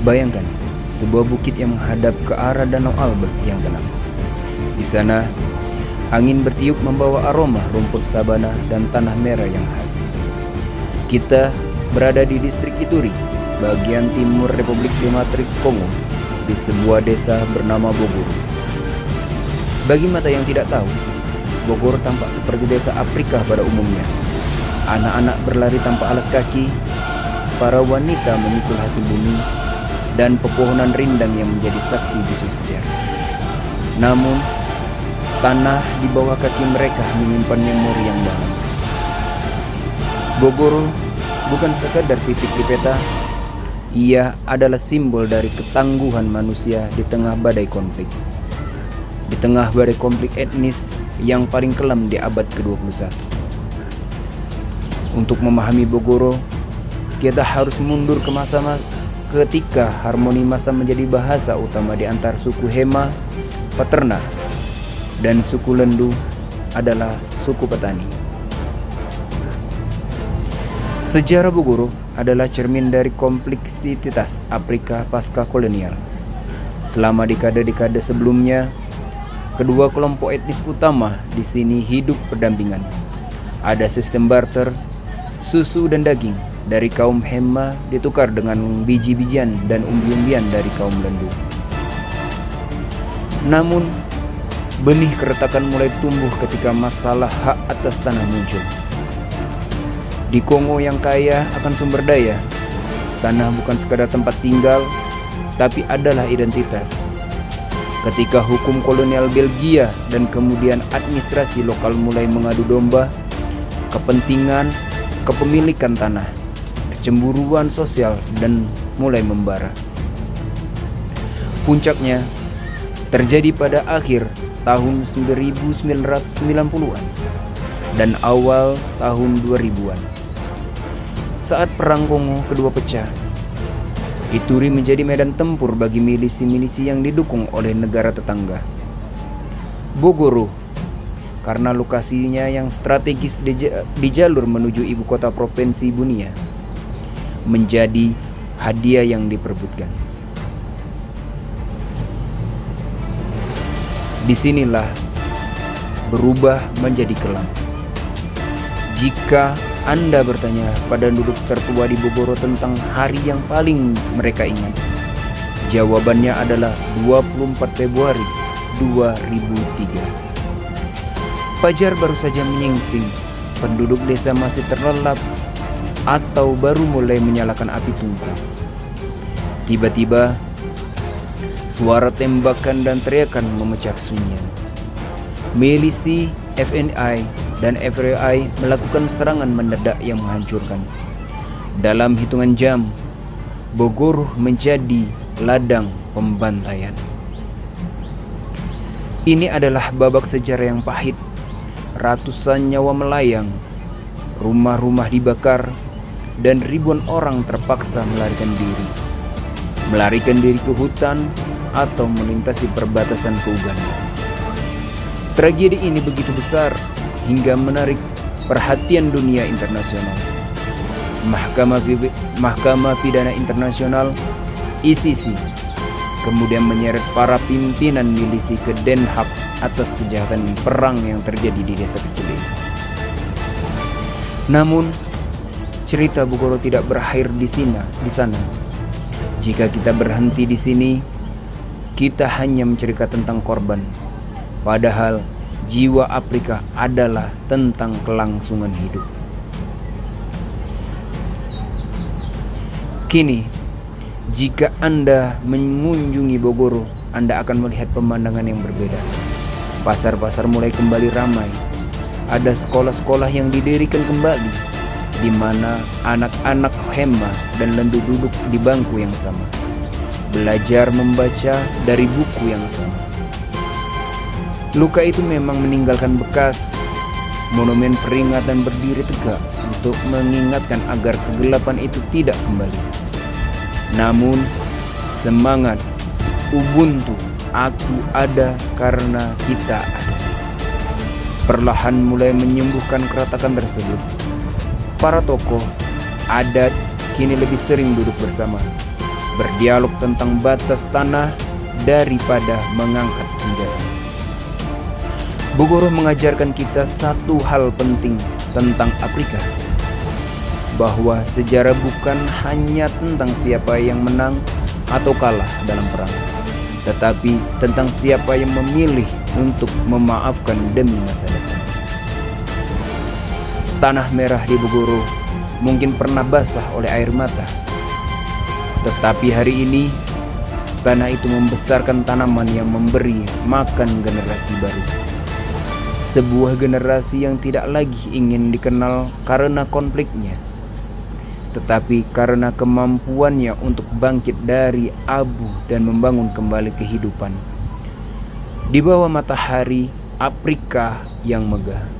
Bayangkan, sebuah bukit yang menghadap ke arah Danau Albert yang tenang. Di sana, angin bertiup membawa aroma rumput sabana dan tanah merah yang khas. Kita berada di distrik Ituri, bagian timur Republik Demokratik Kongo, di sebuah desa bernama Bogor. Bagi mata yang tidak tahu, Bogor tampak seperti desa Afrika pada umumnya. Anak-anak berlari tanpa alas kaki, para wanita memikul hasil bumi, dan pepohonan rindang yang menjadi saksi bisu sejarah. Namun, tanah di bawah kaki mereka menyimpan memori yang dalam. Bogor bukan sekadar titik di peta, ia adalah simbol dari ketangguhan manusia di tengah badai konflik. Di tengah badai konflik etnis yang paling kelam di abad ke-21. Untuk memahami Bogoro, kita harus mundur ke masa ketika harmoni masa menjadi bahasa utama di antara suku Hema, Paterna, dan suku Lendu adalah suku petani. Sejarah Bogoro adalah cermin dari kompleksitas Afrika pasca kolonial. Selama dekade-dekade sebelumnya, kedua kelompok etnis utama di sini hidup berdampingan. Ada sistem barter, susu dan daging dari kaum Hema ditukar dengan biji-bijian dan umbi-umbian dari kaum Lendu. Namun, benih keretakan mulai tumbuh ketika masalah hak atas tanah muncul. Di Kongo yang kaya akan sumber daya, tanah bukan sekadar tempat tinggal, tapi adalah identitas. Ketika hukum kolonial Belgia dan kemudian administrasi lokal mulai mengadu domba, kepentingan kepemilikan tanah, kecemburuan sosial dan mulai membara. Puncaknya terjadi pada akhir tahun 1990-an dan awal tahun 2000-an. Saat Perang Kongo kedua pecah, Ituri menjadi medan tempur bagi milisi-milisi yang didukung oleh negara tetangga. Bogoro, karena lokasinya yang strategis di jalur menuju ibu kota provinsi Bunia, menjadi hadiah yang diperebutkan. Disinilah berubah menjadi kelam. Jika Anda bertanya pada penduduk tertua di Bogoro tentang hari yang paling mereka ingat, jawabannya adalah 24 Februari 2003. Fajar baru saja menyingsing, penduduk desa masih terlelap atau baru mulai menyalakan api tungku. Tiba-tiba, suara tembakan dan teriakan memecah kesunyian. Milisi FNI dan FRI melakukan serangan mendadak yang menghancurkan. Dalam hitungan jam, Bogor menjadi ladang pembantaian. Ini adalah babak sejarah yang pahit. Ratusan nyawa melayang, rumah-rumah dibakar, dan ribuan orang terpaksa melarikan diri. Melarikan diri ke hutan atau melintasi perbatasan ke Uganda. Tragedi ini begitu besar hingga menarik perhatian dunia internasional. Mahkamah Pidana Internasional (ICC) kemudian menyeret para pimpinan milisi ke Den Haag atas kejahatan perang yang terjadi di desa kecil ini. Namun, cerita Bogoro tidak berakhir di sana. Jika kita berhenti di sini, kita hanya menceritakan tentang korban. Padahal jiwa Afrika adalah tentang kelangsungan hidup. Kini, jika Anda mengunjungi Bogoro, Anda akan melihat pemandangan yang berbeda. Pasar-pasar mulai kembali ramai. Ada sekolah-sekolah yang didirikan kembali, di mana anak-anak Hema dan Lendu duduk di bangku yang sama, belajar membaca dari buku yang sama. Luka itu memang meninggalkan bekas. Monumen peringatan berdiri tegak untuk mengingatkan agar kegelapan itu tidak kembali. Namun, semangat Ubuntu, aku ada karena kita ada, perlahan mulai menyembuhkan keretakan tersebut. Para tokoh adat kini lebih sering duduk bersama, berdialog tentang batas tanah daripada mengangkat senjata. Bogoroh mengajarkan kita satu hal penting tentang Afrika, bahwa sejarah bukan hanya tentang siapa yang menang atau kalah dalam perang, tetapi tentang siapa yang memilih untuk memaafkan demi masa depan. Tanah merah di Bogoroh mungkin pernah basah oleh air mata, tetapi hari ini tanah itu membesarkan tanaman yang memberi makan generasi baru. Sebuah generasi yang tidak lagi ingin dikenal karena konfliknya, tetapi karena kemampuannya untuk bangkit dari abu dan membangun kembali kehidupan di bawah matahari Afrika yang megah.